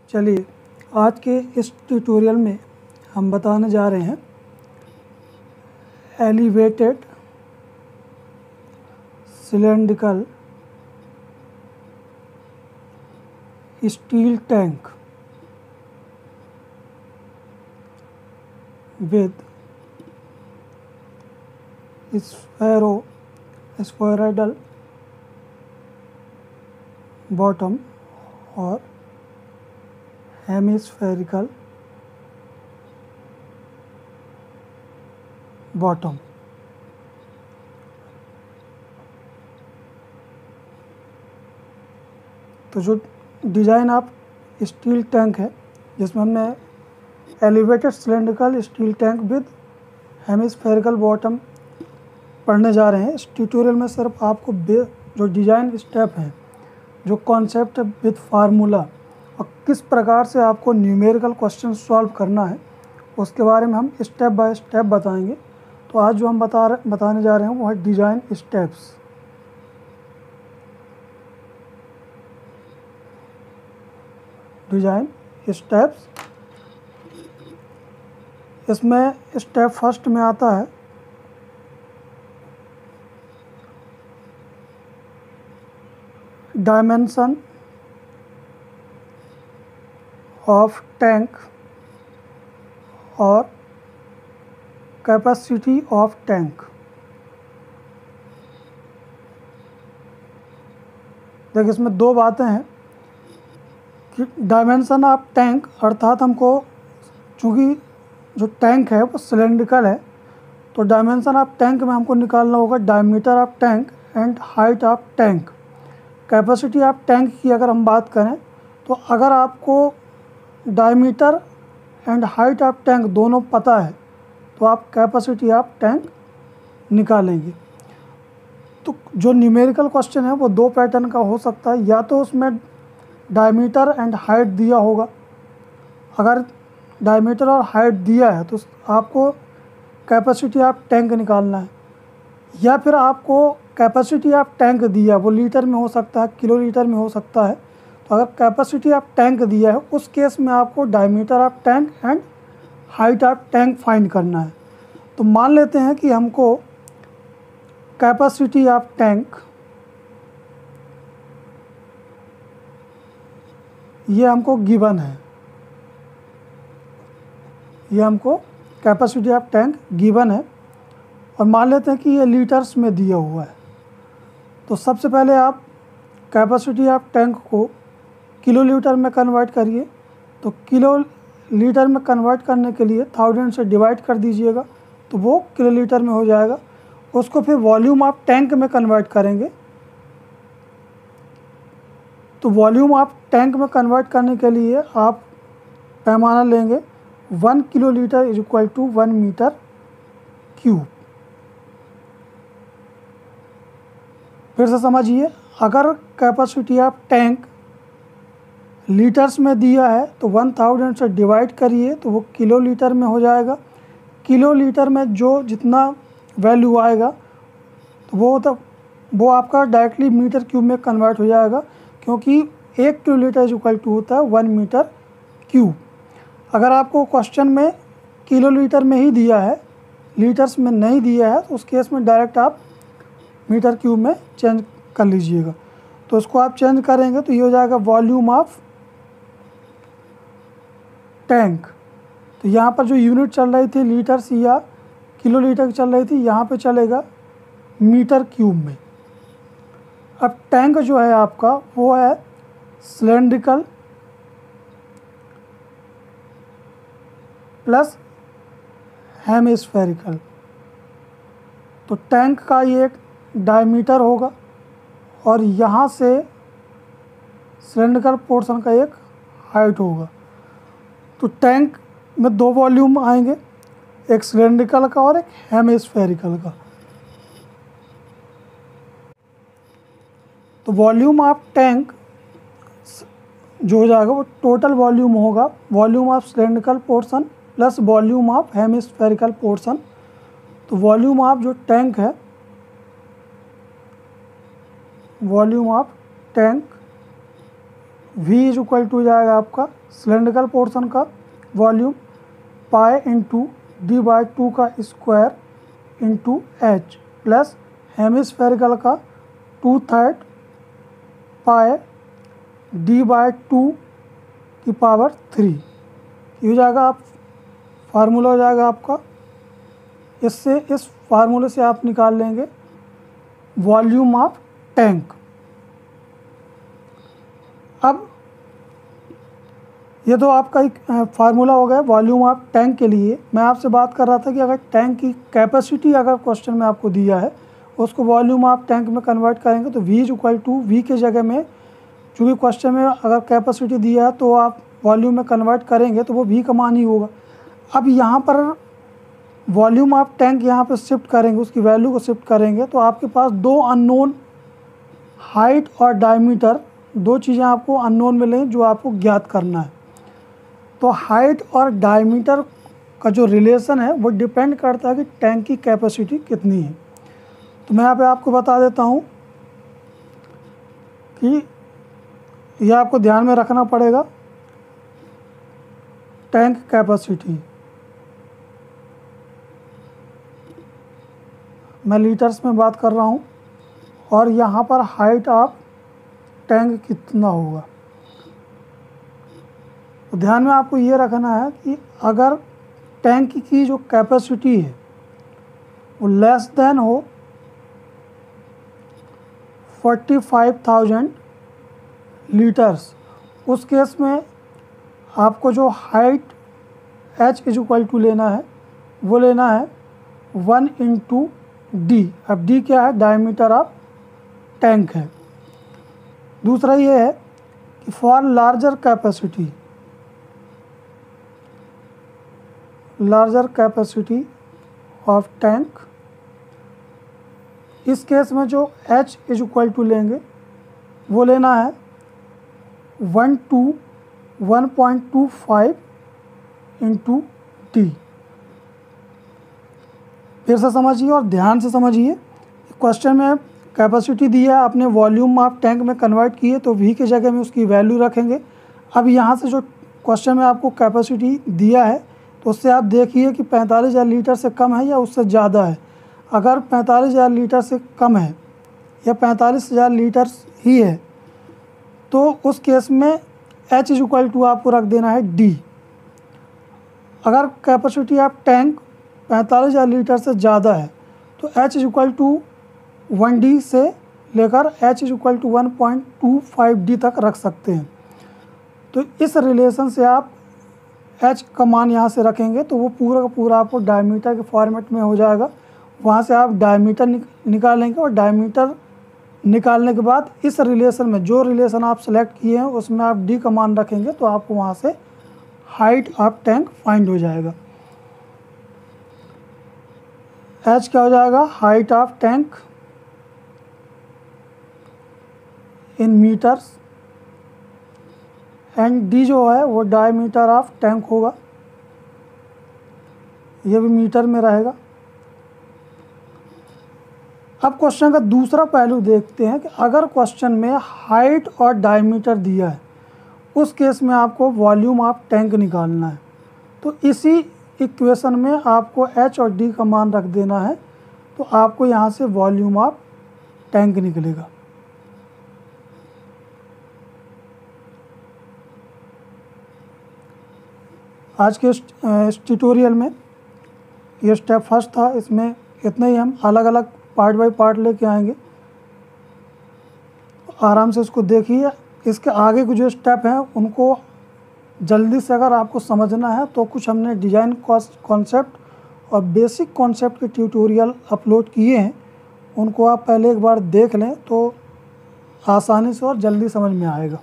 चलिए आज के इस ट्यूटोरियल में हम बताने जा रहे हैं elevated cylindrical steel tank with spheroidal bottom or hemispherical bottom। तो जो डिज़ाइन ऑफ स्टील टैंक है जिसमें हमने elevated cylindrical steel tank with hemispherical bottom पढ़ने जा रहे हैं। इस ट्यूटोरियल में सिर्फ आपको जो डिज़ाइन स्टेप हैं, जो कॉन्सेप्ट है विद फार्मूला और किस प्रकार से आपको न्यूमेरिकल क्वेश्चन सॉल्व करना है उसके बारे में हम स्टेप बाय स्टेप बताएंगे। तो आज जो हम बताने जा रहे हैं वो है डिज़ाइन स्टेप्स। डिज़ाइन स्टेप्स, इसमें स्टेप फर्स्ट में आता है डायमेंशन ऑफ टैंक और कैपेसिटी ऑफ टैंक। देखिए इसमें दो बातें हैं कि डायमेंशन ऑफ टैंक अर्थात हमको, चूँकि जो टैंक है वो सिलेंड्रिकल है, तो डायमेंशन ऑफ टैंक में हमको निकालना होगा diameter of tank and height of tank. Capacity of tank की अगर हम बात करें तो अगर आपको diameter and height of tank दोनों पता है तो आप कैपेसिटी ऑफ टैंक निकालेंगे। तो जो न्यूमेरिकल क्वेश्चन है वो दो पैटर्न का हो सकता है, या तो उसमें डायमीटर एंड हाइट दिया होगा, अगर डायमीटर और हाइट दिया है तो आपको कैपेसिटी ऑफ टैंक निकालना है, या फिर आपको कैपेसिटी ऑफ टैंक दिया है वो लीटर में हो सकता है, किलोलीटर में हो सकता है। तो अगर कैपेसिटी ऑफ टैंक दिया है उस केस में आपको diameter of tank and height of tank find करना है। तो मान लेते हैं कि हमको कैपेसिटी ऑफ टैंक ये हमको गिवन है, ये हमको कैपेसिटी ऑफ टैंक गिवन है और मान लेते हैं कि ये लीटर्स में दिया हुआ है। तो सबसे पहले आप कैपेसिटी ऑफ टैंक को किलोलीटर में कन्वर्ट करिए। तो किलो लीटर में कन्वर्ट करने के लिए 1000 से डिवाइड कर दीजिएगा तो वो किलोलीटर में हो जाएगा। उसको फिर वॉल्यूम ऑफ टैंक में कन्वर्ट करेंगे। तो वॉल्यूम ऑफ टैंक में कन्वर्ट करने के लिए आप पैमाना लेंगे 1 kilolitre is equal to 1 metre cube. फिर से समझिए, अगर कैपेसिटी ऑफ टैंक लीटर्स में दिया है तो 1000 से डिवाइड करिए तो वो किलोलीटर में हो जाएगा। किलोलीटर में जो जितना वैल्यू आएगा तो वो आपका डायरेक्टली मीटर क्यूब में कन्वर्ट हो जाएगा, क्योंकि 1 किलोलीटर इज इक्वल टू होता है 1 मीटर क्यूब। अगर आपको क्वेश्चन में किलोलीटर में ही दिया है, लीटर्स में नहीं दिया है, तो उस केस में डायरेक्ट आप मीटर क्यूब में चेंज कर लीजिएगा। तो इसको आप चेंज करेंगे तो ये हो जाएगा वॉल्यूम ऑफ टैंक। तो यहाँ पर जो यूनिट चल रही थी लीटर्स या किलोलीटर चल रही थी, यहाँ पे चलेगा मीटर क्यूब में। अब टैंक जो है आपका वो है सिलेंड्रिकल प्लस हेमिस्फेरिकल। तो टैंक का ये एक डायमीटर होगा और यहाँ से सिलेंड्रिकल पोर्शन का एक हाइट होगा। तो टैंक में दो वॉल्यूम आएंगे, एक सिलेंड्रिकल का और एक हेमिस्फेरिकल का। तो वॉल्यूम ऑफ टैंक जो हो जाएगा वो टोटल वॉल्यूम होगा, volume of cylindrical portion plus volume of hemispherical portion. तो वॉल्यूम ऑफ जो टैंक है, volume of tank V is equal to जाएगा आपका सिलेंड्रिकल पोर्शन का volume pi into D by 2 का square into H plus hemispherical का 2/3 पाई D by 2 की power 3। ये हो जाएगा आप फार्मूला हो जाएगा आपका। इससे इस फार्मूले से आप निकाल लेंगे वॉल्यूम ऑफ टैंक। अब ये तो आपका एक फार्मूला हो गया वॉल्यूम ऑफ टैंक के लिए। मैं आपसे बात कर रहा था कि अगर टैंक की कैपेसिटी अगर क्वेश्चन में आपको दिया है उसको वॉल्यूम ऑफ टैंक में कन्वर्ट करेंगे तो V is equal to V के जगह में, चूँकि क्वेश्चन में अगर कैपेसिटी दिया है तो आप वॉल्यूम में कन्वर्ट करेंगे तो वो V का मान ही होगा। अब यहाँ पर वॉल्यूम ऑफ टैंक यहाँ पे शिफ्ट करेंगे, उसकी वैल्यू को शिफ्ट करेंगे तो आपके पास दो अननोन हाइट और डायमीटर, दो चीज़ें आपको अननोन मिलेंगी जो आपको ज्ञात करना है। तो हाइट और डायमीटर का जो रिलेशन है वो डिपेंड करता है कि टैंक की कैपेसिटी कितनी है। तो मैं यहाँ पे आपको बता देता हूँ कि यह आपको ध्यान में रखना पड़ेगा। टैंक कैपेसिटी मैं लीटर्स में बात कर रहा हूँ और यहाँ पर हाइट ऑफ टैंक कितना होगा। तो ध्यान में आपको ये रखना है कि अगर टैंक की जो कैपेसिटी है वो लेस देन हो 45,000 लीटर्स, उस केस में आपको जो height H is equal to लेना है वो लेना है 1 इंटू D। अब D क्या है? डायमीटर ऑफ टैंक है। दूसरा ये है कि for larger capacity of tank, इस केस में जो H इज इक्वल टू लेंगे वो लेना है 1 to 1.25 इंटू D। फिर से समझिए और ध्यान से समझिए। क्वेश्चन में कैपेसिटी दिया है, आपने वॉल्यूम ऑफ टैंक में कन्वर्ट किए तो V के जगह में उसकी वैल्यू रखेंगे। अब यहाँ से जो क्वेश्चन में आपको कैपेसिटी दिया है तो उससे आप देखिए कि 45,000 लीटर से कम है या उससे ज़्यादा है। अगर 45,000 लीटर से कम है या 45,000 लीटर ही है तो उस केस में H इज इक्वल टू आपको रख देना है D। अगर कैपेसिटी ऑफ टैंक 45,000 लीटर से ज़्यादा है तो H is equal to 1D से लेकर H is equal to 1.25D तक रख सकते हैं। तो इस रिलेशन से आप H का मान यहाँ से रखेंगे तो वो पूरा का पूरा आपको डायमीटर के फॉर्मेट में हो जाएगा। वहाँ से आप डायमीटर निकालेंगे और डायमीटर निकालने के बाद इस रिलेशन में जो रिलेशन आप सेलेक्ट किए हैं उसमें आप D का मान रखेंगे तो आपको वहाँ से हाइट ऑफ टैंक फाइंड हो जाएगा। H क्या हो जाएगा? Height of tank in metres and D जो है वो डायमीटर ऑफ टैंक होगा, ये भी मीटर में रहेगा। अब क्वेश्चन का दूसरा पहलू देखते हैं कि अगर क्वेश्चन में हाइट और डायमीटर दिया है उस केस में आपको वॉल्यूम ऑफ टैंक निकालना है। तो इसी इक्वेशन में आपको H और D का मान रख देना है तो आपको यहाँ से वॉल्यूम ऑफ टैंक निकलेगा। आज के इस ट्यूटोरियल में ये स्टेप फर्स्ट था, इसमें इतना ही। हम अलग अलग पार्ट बाय पार्ट लेके आएंगे, आराम से इसको देखिए। इसके आगे के जो स्टेप हैं उनको जल्दी से अगर आपको समझना है तो कुछ हमने डिज़ाइन कॉन्सेप्ट और बेसिक कॉन्सेप्ट के ट्यूटोरियल अपलोड किए हैं, उनको आप पहले एक बार देख लें तो आसानी से और जल्दी समझ में आएगा।